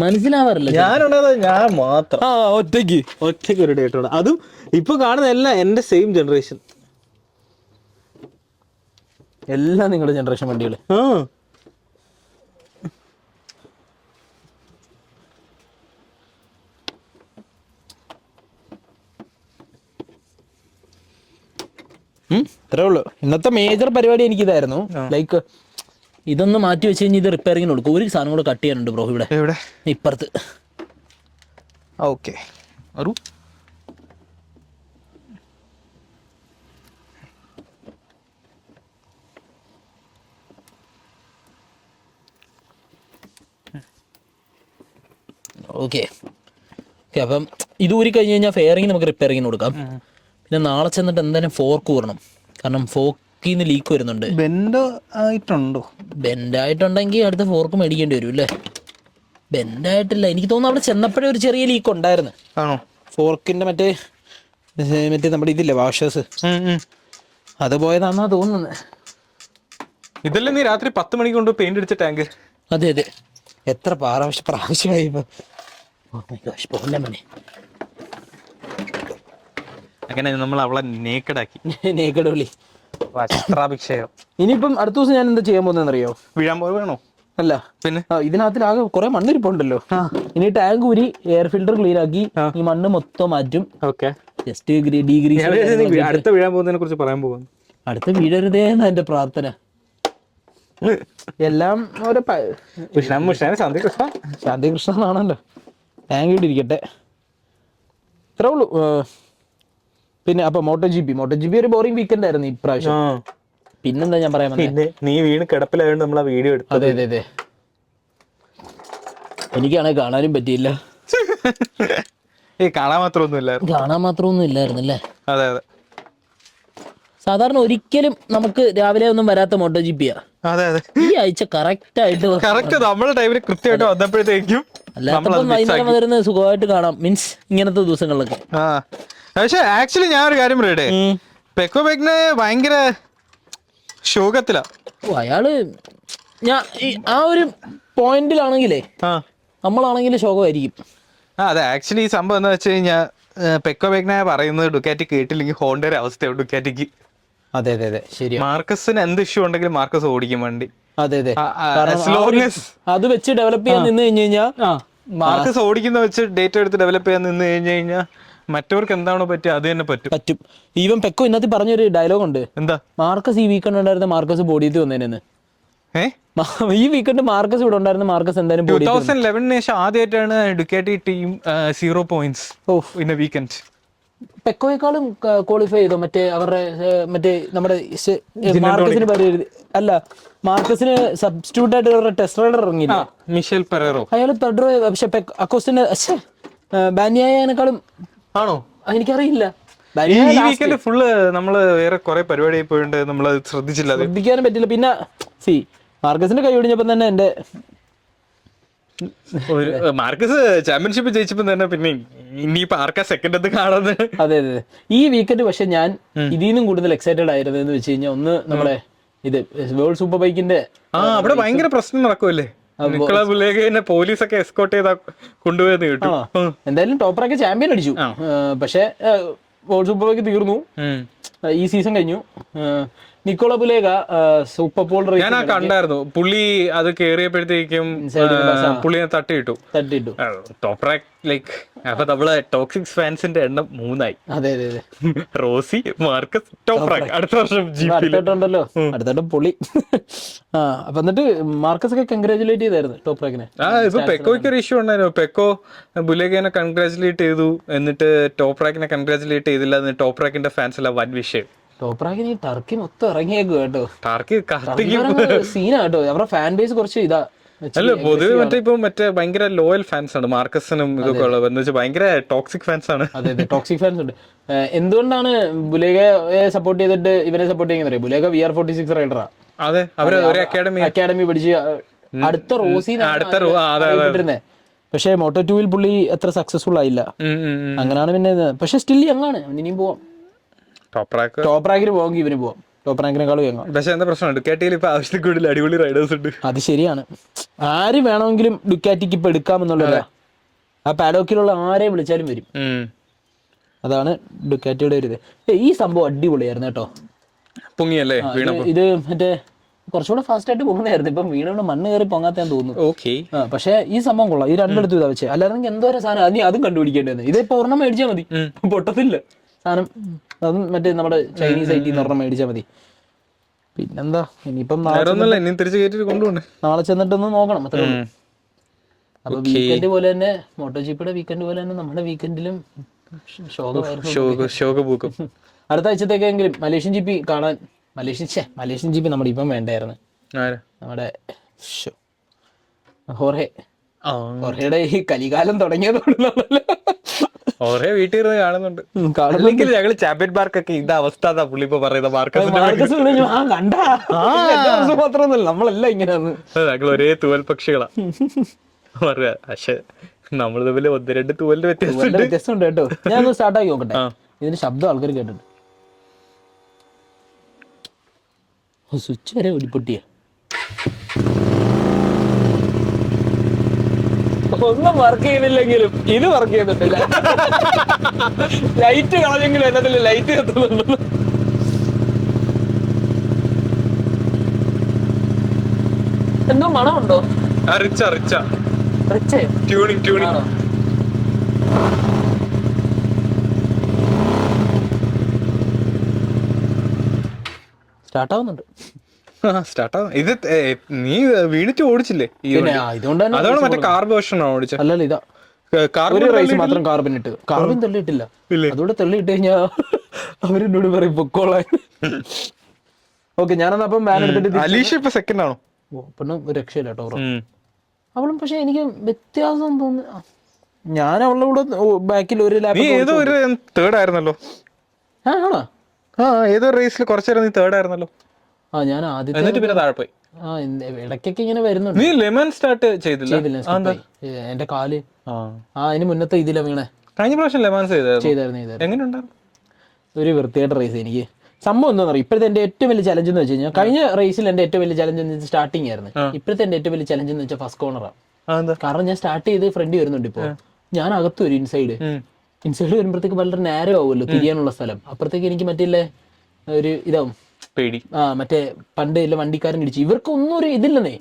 മനസ്സിലാവാറില്ല. ഞാനുള്ളത് ഞാൻ മാത്രം ഒറ്റയ്ക്ക് ഒരു ഡേറ്റ്. അതും ഇപ്പൊ കാണുന്ന എല്ലാം എന്റെ സെയിം ജനറേഷൻ, എല്ലാം നിങ്ങളുടെ ജനറേഷൻ വണ്ടികൾ. ഇത്രേ ഉള്ളൂ ഇന്നത്തെ മേജർ പരിപാടി. എനിക്കിതായിരുന്നു, ലൈക്ക് ഇതൊന്ന് മാറ്റി വെച്ച് കഴിഞ്ഞാൽ ഇത് റിപ്പയറിങ്ങിന് കൊടുക്കും. ഒരു സാധനം കൂടെ കട്ട് ചെയ്യാനുണ്ട് ബ്രോ ഇവിടെ ഇപ്പുറത്ത്. ഓക്കെ, ഓക്കെ അപ്പം ഇത് ഊരി കഴിഞ്ഞ് കഴിഞ്ഞാൽ ഫെയറിങ് നമുക്ക് റിപ്പയറിങ്ങിന് കൊടുക്കാം. പിന്നെ നാളെ ചെന്നിട്ട് എന്തായാലും ഫോർക്ക് ഊരണം, കാരണം ഫോക്കിൽ നിന്ന് ലീക്ക് വരുന്നുണ്ട്. ബെൻഡ് ആയിട്ടുണ്ടോ? ബെൻഡായിട്ടുണ്ടെങ്കിൽ അടുത്ത ഫോർക്ക് മേടിക്കേണ്ടി വരും അല്ലേ? ബെൻഡായിട്ടില്ല, എനിക്ക് തോന്നുന്നു അവിടെ ചെന്നപ്പോഴേ ഒരു ചെറിയ ലീക്ക് ഉണ്ടായിരുന്നു. ആണോ? ഫോർക്കിന്റെ മറ്റേ നമ്മുടെ ഇതില്ലേ വാഷേഴ്സ്, അത് പോയതാണെന്നാ തോന്നുന്നത്. ഇതല്ലേ നീ രാത്രി 10 മണിക്ക് കൊണ്ട് പെയിന്റ് അടിച്ച ടാങ്ക്? അതെ അതെ, എത്ര പ്രാവശ്യമായി ഇപ്പൊ. അങ്ങനെ നമ്മൾ അവളെ നേക്കഡാക്കി. നേക്കഡ് വിളി, വസ്ത്രാഭിഷേകം. ഇനിയിപ്പം അടുത്ത ദിവസം ഞാൻ എന്താ ചെയ്യാൻ പോകുന്നതെന്നറിയോ? വീഴാൻ പോയി വേണോ? അല്ല, പിന്നെ ഇതിനകത്തിലാകെ കുറെ മണ്ണിരിപ്പുണ്ടല്ലോ. ഇനി ടാങ്ക് ഊരി എയർ ഫിൽറ്റർ ക്ലീൻ ആക്കി ഈ മണ്ണ് മൊത്തം മാറ്റും. ജസ്റ്റ് ഡിഗ്രി അടുത്ത വീഴാൻ പോകുന്നതിനെ കുറിച്ച് പറയാൻ പോകുന്നു. അടുത്ത വീഴരുതേ എന്നാ എന്റെ പ്രാർത്ഥന. എല്ലാം ഓരോ ശാന്തികൃഷ്ണ എന്നാണല്ലോ. ടാങ്ക് ഇട്ടിരിക്കട്ടെ, ഇത്രേ ഉള്ളൂ. പിന്നെ അപ്പൊ മോട്ടോ ജി പി ഒരു ബോറിംഗ് വീക്കെൻഡ് ആയിരുന്നു ഇപ്രാവശ്യം. പിന്നെന്താ ഞാൻ പറയാൻ പിന്നെ നീ വീണ് കിടപ്പിലായോണ്ട് നമ്മൾ ആ വീഡിയോ എടുത്തു. അതെ അതെ അതെ, എനിക്കാണെങ്കിൽ കാണാനും പറ്റിയില്ല. കാണാൻ മാത്രമൊന്നും ഇല്ലായിരുന്നല്ലേ? അതെ അതെ, സാധാരണ ഒരിക്കലും നമുക്ക് രാവിലെ ഒന്നും വരാത്ത മോട്ടോ ജി പിയാ. അതെ അതെ, ഈ ആഴ്ച കറക്റ്റ് നമ്മുടെ ടൈമിൽ കൃത്യമായിട്ട് വന്നപ്പോഴത്തേക്കും അല്ലാത്തപ്പം വൈകുന്നേരം വരുന്നത് സുഖമായിട്ട് കാണാം. മീൻസ് ഇങ്ങനത്തെ ദിവസങ്ങളിലൊക്കെ. പക്ഷെ ആക്ച്വലി ഞാൻ ഒരു കാര്യം പറയട്ടെ, പെക്കോ ബെക്കിന് ഭയങ്കര ശോകത്തിലാ. അയാള് ആ ഒരു പോയിന്റിലാണെങ്കിലേ നമ്മളാണെങ്കിലും ശോകമായിരിക്കും. അതെ, ആക്ച്വലി ഈ സംഭവം എന്താ വെച്ച് കഴിഞ്ഞാൽ പെക്കോ ബെക്കിനെ പറയുന്നത് ഡുക്കാറ്റി കേട്ടില്ലെങ്കിൽ ഹോണ്ടയുടെ അവസ്ഥയാണ് ഡുക്കാറ്റിക്ക്. അതെ അതെ അതെ, ശരി. മാർക്കസിന് എന്ത് ഇഷ്യൂ ഉണ്ടെങ്കിലും മാർക്കസ് ഓടിക്കും വണ്ടി. അതെ അതെ, അത് വെച്ച് ഡെവലപ്പ് ചെയ്യാൻ നിന്ന് കഴിഞ്ഞു കഴിഞ്ഞാൽ മാർക്കസ് ഓടിക്കുന്ന വെച്ച് ഡേറ്റ എടുത്ത് ഡെവലപ്പ് ചെയ്യാൻ നിന്ന് കഴിഞ്ഞു കഴിഞ്ഞാൽ മറ്റവർക്ക് എന്താണോ പറ്റുക അത് തന്നെ പറ്റും. ഈവൻ പെക്കോ ഇന്നത്തെ പറഞ്ഞൊരു ഡയലോഗ് ഉണ്ട്. എന്താ? മാർക്കസ് ഈ വീക്കെൻഡ് ഉണ്ടായിരുന്ന മാർക്കസ് ബോഡിയിൽ വന്നേനെന്ന്. ഈ വീക്കെൻഡ് മാർക്കസ് ഇവിടെ ഉണ്ടായിരുന്ന മാർക്കസ് എന്തായാലും 2011 ശേഷം ആദ്യമായിട്ടാണ് Ducati team 0 points in a weekend. പെക്കോയെക്കാളും ക്വാളിഫൈ ചെയ്തോ മറ്റേ അവരുടെ മറ്റേ നമ്മുടെ മാർക്കസിന് അല്ല, മാർക്കസിന് സബ്സ്റ്റിറ്റ്യൂട്ട് ആയിട്ട് അവരുടെ ടെസ്റ്റ് റൈഡർ ഇറങ്ങിയില്ല, മിഷേൽ പെരേറോ. അയാൾ പെഡ്രോ. പക്ഷെ അക്കോസ്റ്റിന് ബാനിയായേക്കാളും ആണോ എനിക്കറിയില്ല. ഈ വീക്കെൻഡ് ഫുള്ള് നമ്മള് വേറെ കുറെ പരിപാടി പോയിട്ടുണ്ട്, നമ്മൾ ശ്രദ്ധിക്കാനും പറ്റില്ല. പിന്നെ മാർക്കസിന്റെ കൈ ഒടിഞ്ഞപ്പോ തന്നെ എന്റെ മാർക്കസ് ചാമ്പ്യൻഷിപ്പ് ജയിച്ചപ്പോ തന്നെ പിന്നെ ഇനിയിപ്പോ ആർക്കാ സെക്കൻഡ് എന്ന് കാണുന്നത്. അതെ അതെ, ഈ വീക്കെൻഡ് പക്ഷെ ഞാൻ ഇതിൽ നിന്നും കൂടുതൽ എക്സൈറ്റഡ് ആയിരുന്നത് എന്ന് വെച്ച് കഴിഞ്ഞാൽ, ഒന്ന് നമ്മുടെ ഇത് വേൾഡ് സൂപ്പർ ബൈക്കിന്റെ അവിടെ ഭയങ്കര പ്രശ്നം നടക്കുമല്ലേ. പോലീസൊക്കെ എസ്കോർട്ട് ചെയ്താ കൊണ്ടുപോയെന്ന് കേട്ടു. എന്തായാലും ടോപ്പറൊക്കെ ചാമ്പ്യൻ അടിച്ചു. പക്ഷെ വേൾഡ് സൂപ്പർ ബൈക്ക് തീർന്നു, ഈ സീസൺ കഴിഞ്ഞു. നിക്കോള ബുലേഗ സൂപ്പർ പോൾ ഞാൻ കണ്ടായിരുന്നു. പുള്ളി അത് കേറിയപ്പോഴത്തേക്കും പുള്ളിനെ തട്ടിയിട്ടു. ടോപ്പ് റാക്ക് ലൈക്ക് അപ്പൊ നമ്മള് ടോക്സിക് ഫാൻസിന്റെ എണ്ണം 3 ആയി. അതെ അതെ അതെ, റോസി, മാർക്കസ്, ടോപ്പ് റാക്ക്. അടുത്ത വർഷം അടുത്തോട്ടുണ്ടല്ലോ, അടുത്തോട്ടും പൊളി. അപ്പൊ എന്നിട്ട് മാർക്കസ് ഒക്കെ കൺഗ്രാജുലേറ്റ് ചെയ്തായിരുന്നു ടോപ്പ് റാക്കിനെ. ഇപ്പൊ പെക്കോയ്ക്ക് ഒരു ഇഷ്യൂ ഉണ്ടായിരുന്നു. പെക്കോ ബുലേഗനെ കൺഗ്രാജുലേറ്റ് ചെയ്തു, എന്നിട്ട് ടോപ്പ് റാക്കിനെ കൺഗ്രാജുലേറ്റ് ചെയ്തില്ല. ടോപ്പ് റാക്കിന്റെ ഫാൻസ് എല്ലാം വൻ വിഷയം. ടോപ്പ് റാക്കിന് ഈ ടർക്കി മൊത്തം ഇറങ്ങിയേക്കും കേട്ടോ. ടർക്കി സീനാ കേട്ടോ, അവരുടെ ഫാൻ ബേസ് കുറച്ച് ഇതാ. അല്ല, പൊതുവെ മറ്റേ ഭയങ്കര ലോയൽ ഫാൻസ് ആണ് മാർക്കസിനും ഇതൊക്കെ ഉള്ളത്. എന്ന് വെച്ചാൽ ഭയങ്കര ടോക്സിക് ഫാൻസ് ആണ്. അതെ അതെ, ടോക്സിക് ഫാൻസ് ഉണ്ട്. എന്തുകൊണ്ടാണ് ബുലേഗയെ സപ്പോർട്ട് ചെയ്തിട്ട് ഇവരെ സപ്പോർട്ട് ചെയ്യുന്നത്? ബുലേഗ VR46 റൈഡറാ. അതെ, അവര് ഒരു അക്കാഡമി പഠിച്ച് അടുത്ത റോസിനെ. പക്ഷെ Moto2 പുള്ളി അത്ര സക്സസ്ഫുൾ ആയില്ല. അങ്ങനെയാണ് പിന്നെ. പക്ഷെ സ്റ്റിൽ യങ്ങാണ്, ഇനിയും പോവാം. ടോപ്പ് റാക്കിന് പോവാമെങ്കിൽ ഇവന് പോവാം. ടോപ്പ് റാങ്കിനേക്കാളും വേഗം. പക്ഷെ എന്താ പ്രശ്നം, ഡുക്കാറ്റിയിൽ ഇപ്പൊ ആവശ്യത്തിൽ കൂടുതൽ അടിപൊളി റൈഡേഴ്സ് ഉണ്ട്. അത് ശരിയാണ്, ആര് വേണമെങ്കിലും ഡുക്കാറ്റിക്ക് ഇപ്പൊ എടുക്കാമെന്നുള്ളതാ. ആ പാഡോക്കിലുള്ള ആരെയും വിളിച്ചാലും വരും. അതാണ് ഡുക്കാറ്റിയുടെ ഒരു ഇത്. ഈ സംഭവം അടിപൊളിയായിരുന്നു കേട്ടോ. പൊങ്ങിയല്ലേ ഇത് മറ്റേ കുറച്ചുകൂടെ ഫാസ്റ്റ് ആയിട്ട് പോകുന്നതായിരുന്നു. ഇപ്പം വീണുകൊണ്ട് മണ്ണ് കയറി പൊങ്ങാത്താൻ തോന്നുന്നു. പക്ഷെ ഈ സംഭവം കൊള്ളാം. ഈ രണ്ടിടത്തും ഇതാ വെച്ചേ, അല്ലാതെ എന്തോരം സാധനം നീ അതും കണ്ടുപിടിക്കേണ്ടത്. ഇതിപ്പോ ഒരെണ്ണം മേടിച്ചാൽ മതി, പൊട്ടത്തില്ല സാധനം. അതും മറ്റേ നമ്മുടെ ചൈനീസ് ഐറ്റിൽ നിന്ന് ഒരെണ്ണം മേടിച്ചാൽ മതി. പിന്നെന്താ, ഇനിയിപ്പം നാളെ ചെന്നിട്ടൊന്ന് നോക്കണം അത്രേ ഉള്ളൂ. അപ്പൊ വീക്കെൻഡ് പോലെ തന്നെ മോട്ടോ ജിപ്പിയുടെ വീക്കെൻഡ് പോലെ തന്നെ നമ്മുടെ വീക്കെൻഡിലും ശോകമായിരുന്നു. അടുത്ത ആഴ്ചത്തേക്കെങ്കിലും മലേഷ്യൻ ജിപ്പി കാണാൻ. മലേഷ്യൻ ജിപ്പി നമ്മുടെ ഇപ്പം വേണ്ടായിരുന്നു. നമ്മുടെ ഹോർഹയുടെ ഈ കലികാലം തുടങ്ങിയതുകൊണ്ടല്ലോ വീട്ടിൽ കാണുന്നുണ്ട്. ഞങ്ങള് ചാമ്പ്യൻ മാർക്കൊക്കെ ഇതാ അവസ്ഥ പുള്ളി ഇപ്പൊ പറയുന്നത്. മാത്രമൊന്നുമല്ല, നമ്മളെല്ലാം ഇങ്ങനെയാണ്. ഞങ്ങൾ ഒരേ തൂവൽ പക്ഷികളാ പറയാ. പക്ഷെ നമ്മൾ തമ്മിൽ 1-2 തൂവലിന്റെ വ്യത്യാസമുണ്ട് കേട്ടോ. ഞാൻ സ്റ്റാർട്ടാക്കി നോക്കട്ടെ. ഇതിന്റെ ശബ്ദം ആൾക്കാർ കേട്ടിട്ടുണ്ട്. സ്വിച്ച് വരെ ഒലിപ്പൊട്ടിയ ഒന്നും വർക്ക് ചെയ്യുന്നില്ലെങ്കിലും ഇത് വർക്ക് ചെയ്യുന്നുണ്ടില്ല. ലൈറ്റ് കളഞ്ഞെങ്കിലും എന്നതിൽ ലൈറ്റ് കത്തുന്നുണ്ട്. എന്തോ മണമുണ്ടോ? സ്റ്റാർട്ടാവുന്നുണ്ട്. ഇത് നീ വീണിട്ട് ഓടിച്ചില്ലേ? അതാണ് മറ്റേ കാർബ് വേർഷൻ ഓടിച്ചത്? അല്ലല്ല, ഇതാ ഒരു റേസ് മാത്രം കാർബൺ ഇട്ട്. കാർബൺ തള്ളിയിട്ടില്ല. അതോടെ തള്ളിയിട്ട് കഴിഞ്ഞാ അവരെന്നോട് പറയും പൊക്കോളാൻ. ഓക്കെ, ഞാനെന്നാ അപ്പം വാൻ എടുത്തിട്ട്. അലീഷ ഇപ്പൊ സെക്കൻഡ് ആണോ? പെണ്ണും ഒരു രക്ഷയില്ല കേട്ടോ അവളും. പക്ഷെ എനിക്ക് വ്യത്യാസം തോന്നുന്നു. ഞാൻ അവളുടെ കൂടെ ബാക്കിൽ ഒരു തേർഡ് ആയിരുന്നല്ലോ. ആണോ? ഏതോ റേസിൽ കുറച്ചേരം നീ തേർഡ് ആയിരുന്നല്ലോ. ഞാൻ ആദ്യത്തെ പിന്നെ താഴെ പോയി. ഇടയ്ക്കൊക്കെ ഇങ്ങനെ വരുന്നുണ്ട്. നീ ലെമൺ സ്റ്റാർട്ട് ചെയ്തില്ല? എന്റെ കാല് അതിന് മുന്നത്തെ ഇതിലാ വീണേ. കഴിഞ്ഞ പ്രാവശ്യം ലെമൺ ചെയ്തായിരുന്നു. എങ്ങനെയുണ്ടായിരുന്നു? ഒരു വൃത്തിയായിട്ട് റേസ്. എനിക്ക് സംഭവം എന്താ പറയുക, ഇപ്പോഴത്തെ എന്റെ ഏറ്റവും വലിയ ചലഞ്ച് എന്ന് വെച്ച് കഴിഞ്ഞാൽ, കഴിഞ്ഞ റേസിൽ എന്റെ ഏറ്റവും വലിയ ചലഞ്ച് എന്ന് വെച്ചാൽ സ്റ്റാർട്ടിങ് ആയിരുന്നു. ഇപ്പോഴത്തെ എന്റെ ഏറ്റവും വലിയ ചലഞ്ച് എന്ന് വെച്ചാൽ ഫസ്റ്റ് കോർണറാണ്. കാരണം ഞാൻ സ്റ്റാർട്ട് ചെയ്ത് ഫ്രണ്ട് വരുന്നുണ്ട്. ഇപ്പൊ ഞാൻ അകത്ത് വരും. ഇൻസൈഡ് വരുമ്പോഴത്തേക്ക് വളരെ നേരം ആവുമല്ലോ തിരിയാനുള്ള സ്ഥലം. അപ്പുറത്തേക്ക് എനിക്ക് മറ്റില്ലേ ഒരു ഇതാവും പേടി. മറ്റേ പണ്ട് ഇല്ല വണ്ടിക്കാരൻ ഇടിച്ചു. ഇവർക്ക് ഒന്നും ഒരു ഇതില്ലെന്നേ.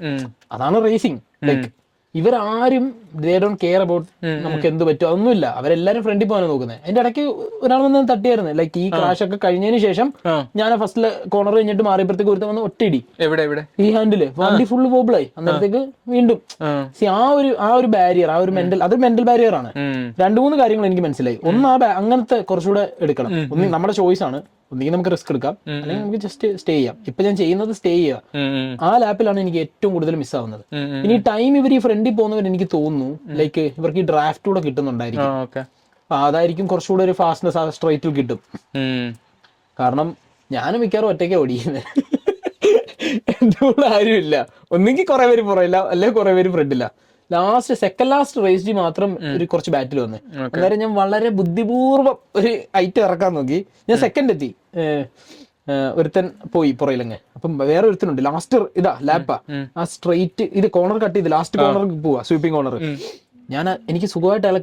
അതാണ് റേസിംഗ്. ലൈക്ക് ഇവരാരും ദേ ഡോണ്ട് കെയർ അബൌട്ട് നമുക്ക് എന്ത് പറ്റും, അതൊന്നുമില്ല. അവരെല്ലാരും ഫ്രണ്ടിൽ പോകാനാണ് നോക്കുന്നത്. അതിന്റെ ഇടയ്ക്ക് ഒരാൾ വന്ന് തട്ടിയായിരുന്നു. ലൈക്ക് ഈ ക്രാഷ് ഒക്കെ കഴിഞ്ഞതിന് ശേഷം ഞാൻ ഫസ്റ്റ് കോർണർ കഴിഞ്ഞിട്ട് മാറിയപ്പോഴത്തേക്ക് ഒരുത്തം വന്ന് ഒറ്റയിടി. ഈ ഹാൻഡില് വണ്ടി ഫുള്ള് പോബിളായി. അന്നേരത്തേക്ക് വീണ്ടും ആ ഒരു ബാരിയർ, ആ ഒരു അതൊരു മെന്റൽ ബാരിയർ ആണ്. 2-3 കാര്യങ്ങൾ എനിക്ക് മനസ്സിലായി. ഒന്ന് അങ്ങനത്തെ കുറച്ചുകൂടെ എടുക്കണം. ഒന്ന് നമ്മുടെ ചോയ്സ് ആണ്. ഒന്നെങ്കിൽ നമുക്ക് റിസ്ക് എടുക്കാം, അല്ലെങ്കിൽ നമുക്ക് ജസ്റ്റ് സ്റ്റേ ചെയ്യാം. ഇപ്പൊ ഞാൻ ചെയ്യുന്നത് സ്റ്റേ ചെയ്യുക. ആ ലാപ്പിലാണ് എനിക്ക് ഏറ്റവും കൂടുതൽ മിസ്സാവുന്നത്. ഇനി ടൈം ഇവർ ഈ ഫ്രണ്ടിൽ പോകുന്നവർ എനിക്ക് തോന്നുന്നു ലൈക്ക് ഇവർക്ക് ഈ ഡ്രാഫ്റ്റ് കൂടെ കിട്ടുന്നുണ്ടായിരിക്കും. അപ്പൊ അതായിരിക്കും കുറച്ചുകൂടെ ഒരു ഫാസ്റ്റ്നെസ് ആ സ്ട്രൈറ്റിൽ കിട്ടും. കാരണം ഞാനും മിക്കവാറും ഒറ്റയ്ക്ക് ഓടിക്കുന്നത്. എന്റെ കൂടെ ആരുമില്ല. ഒന്നെങ്കിൽ കുറെ പേര് പുറയില്ല, അല്ലെങ്കിൽ കുറെ പേര് ഫ്രണ്ടില്ല. സെക്കൻഡ് ലാസ്റ്റ് റേസ് മാത്രം ഒരു കുറച്ച് ബാറ്റിൽ വന്ന്. അന്നേരം ഞാൻ വളരെ ബുദ്ധിപൂർവ്വം ഒരു ഐറ്റം ഇറക്കാൻ നോക്കി. ഞാൻ സെക്കൻഡ് എത്തി. ഒരുത്തൻ പോയി പുറയിലങ്ങ്. അപ്പം വേറെ ഒരുത്തനുണ്ട് ലാസ്റ്റ് ലാപ്പാ. ആ സ്ട്രെയിറ്റ് ഇത് കോർണർ കട്ട് ചെയ്ത് ലാസ്റ്റ് കോർണർ പോവാ, സ്വീപ്പിംഗ് കോർണർ. എനിക്ക് സുഖമായിട്ട് അയാളെ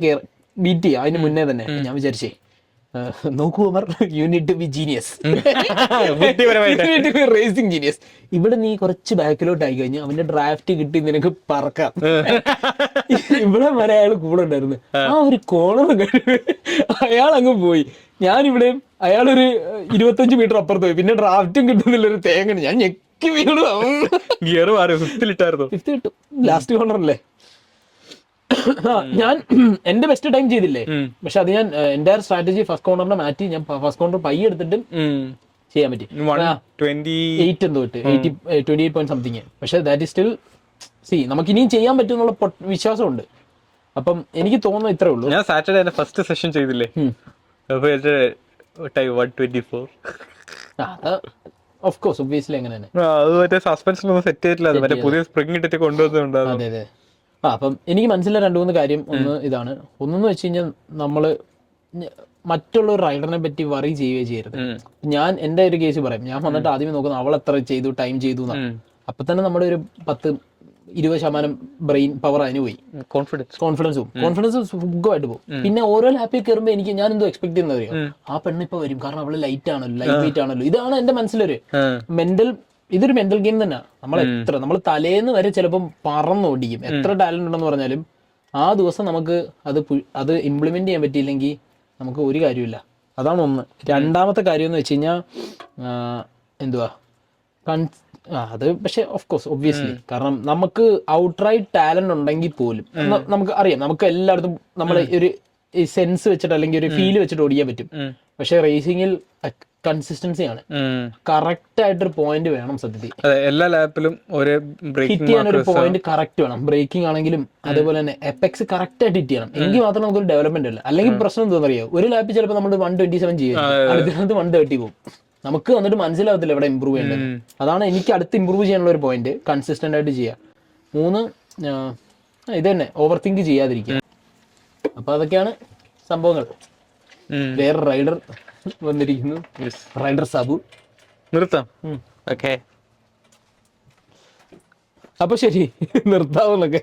ബീറ്റ് ചെയ്യാം. അതിന് മുന്നേ തന്നെ ഞാൻ വിചാരിച്ചേ, നോക്കൂ Amar, you need to be genius, racing genius. ഇവിടെ നീ കുറച്ച് ബാക്കിലോട്ട് ആയി കഴിഞ്ഞാൽ അവന്റെ ഡ്രാഫ്റ്റ് കിട്ടി നിനക്ക് പറക്കാം. ഇവിടെ വരെ അയാൾ കൂടെ ഉണ്ടായിരുന്നു. ആ ഒരു കോർണർ അയാൾ അങ്ങ് പോയി. ഞാനിവിടെ അയാളൊരു 25 മീറ്റർ അപ്പുറത്ത് പോയി. പിന്നെ ഡ്രാഫ്റ്റും കിട്ടുന്നില്ല ഒരു തേങ്ങ. ഞാൻ ഞെക്കി വീണു. ഫിഫ്ത്ത് കിട്ടും ലാസ്റ്റ് കോർണറല്ലേ. ഞാൻ എന്റെ ബെസ്റ്റ് ടൈം ചെയ്തില്ലേ. പക്ഷെ അത് ഞാൻ എന്റെ സ്ട്രാറ്റജി ഫസ്റ്റ് കോർണറിനെ മാറ്റി. ഞാൻ ഫസ്റ്റ് കോർണർ പയ്യെ എടുത്തിട്ട് ചെയ്യാൻ പറ്റി. 28 എന്തോ 28 പോയിന്റ് സംതിങ്. പക്ഷെ ദാറ്റ് ഈസ് സ്റ്റിൽ നമുക്ക് ഇനിയും ചെയ്യാൻ പറ്റും എന്നുള്ള വിശ്വാസമുണ്ട്. അപ്പം എനിക്ക് തോന്നുന്നു ഇത്രേ ഉള്ളൂ. ഞാൻ സാറ്റർഡേ ഫസ്റ്റ് സെഷൻ ചെയ്തില്ലേ, ഓഫ് കോഴ്സ് ഒബ്വിയസ്ലി അങ്ങനെ തന്നെ. സെറ്റ് ചെയ്തിട്ടില്ല, പുതിയ സ്പ്രിംഗ് ഇട്ടിട്ട് കൊണ്ടുവന്നിട്ടുണ്ട്. അതെ അതെ. അപ്പം എനിക്ക് മനസ്സിലായ 2-3 കാര്യം. ഒന്ന് ഇതാണ്. ഒന്നെന്ന് വെച്ച് കഴിഞ്ഞാൽ നമ്മള് മറ്റുള്ള ഒരു റൈഡറിനെ പറ്റി വറി ചെയ്യുകയോ ചെയ്യരുത്. ഞാൻ എന്റെ ഒരു കേസ് പറയും, ഞാൻ വന്നിട്ട് ആദ്യമേ നോക്കുന്നത് അവൾ എത്ര ചെയ്തു, ടൈം ചെയ്തു എന്നാണ്. അപ്പൊ തന്നെ നമ്മുടെ ഒരു 10-20% ബ്രെയിൻ പവർ അതിന് പോയി, കോൺഫിഡൻസും സുഖമായിട്ട് പോകും. പിന്നെ ഓരോ ലാപ്പിൽ കയറുമ്പോൾ ഞാൻ എന്തോ എക്സ്പെക്ട് ചെയ്യുന്നത് അറിയോ, ആ പെണ്ണ് ഇപ്പൊ വരും, കാരണം അവള് ലൈറ്റ് വെയിറ്റ് ആണല്ലോ. ഇതാണ് എന്റെ മനസ്സിലൊരു ഇതൊരു മെന്റൽ ഗെയിം തന്നെ. നമ്മൾ തലേന്ന് വരെ ചിലപ്പം പറന്നോടിക്കും, എത്ര ടാലന്റ് ഉണ്ടെന്ന് പറഞ്ഞാലും ആ ദിവസം നമുക്ക് അത് ഇംപ്ലിമെന്റ് ചെയ്യാൻ പറ്റിയില്ലെങ്കിൽ നമുക്ക് ഒരു കാര്യമില്ല. അതാണ് ഒന്ന്. രണ്ടാമത്തെ കാര്യം എന്ന് വെച്ച് കഴിഞ്ഞാൽ എന്തുവാ, അത് പക്ഷെ ഓഫ് കോഴ്സ് ഒബ്വിയസ്ലി, കാരണം നമുക്ക് ഔട്ട്റൈറ്റ് ടാലന്റ് ഉണ്ടെങ്കിൽ പോലും നമുക്ക് അറിയാം, നമുക്ക് എല്ലായിടത്തും നമ്മളെ ഒരു സെൻസ് വെച്ചിട്ട് അല്ലെങ്കിൽ ഒരു ഫീൽ വെച്ചിട്ട് ഓടിക്കാൻ പറ്റും. പക്ഷെ റേസിംഗിൽ കൺസിസ്റ്റൻസി ആണ്, കറക്റ്റ് ആയിട്ടൊരു പോയിന്റ് വേണം സത്യത്തിൽ. എല്ലാ ലാപ്പിലും ഹിറ്റ് ചെയ്യാൻ ഒരു പോയിന്റ് കറക്റ്റ് വേണം. ബ്രേക്കിംഗ് ആണെങ്കിലും അതേപോലെ തന്നെ എപെക്സ് കറക്റ്റ് ആയിട്ട് ഹിറ്റ് ചെയ്യണം, എങ്കിൽ മാത്രം നമുക്കൊരു ഡെവലപ്മെന്റ് അല്ല. അല്ലെങ്കിൽ പ്രശ്നം എന്താണെന്നറിയോ, ഒരു ലാപ്പിൽ ചിലപ്പോൾ നമ്മൾ 127 ചെയ്യും, അടുത്ത 130 പോകും. നമുക്ക് വന്നിട്ട് മനസ്സിലാവത്തില്ല എവിടെ ഇമ്പ്രൂവ് ചെയ്യേണ്ടത്. അതാണ് എനിക്ക് അടുത്ത് ഇമ്പ്രൂവ് ചെയ്യാനുള്ള ഒരു പോയിന്റ്, കൺസിസ്റ്റന്റ് ആയിട്ട് ചെയ്യുക. 3 ഇത് തന്നെ, ഓവർ തിങ്ക് ചെയ്യാതിരിക്കുക. അപ്പൊ അതൊക്കെയാണ് സംഭവങ്ങൾ. വേറെ റൈഡർ വന്നിരിക്കുന്നു, റൈഡർ സാബു. നിർത്താം. ഓക്കെ, അപ്പൊ ശരി, നിർത്താവുന്നൊക്കെ.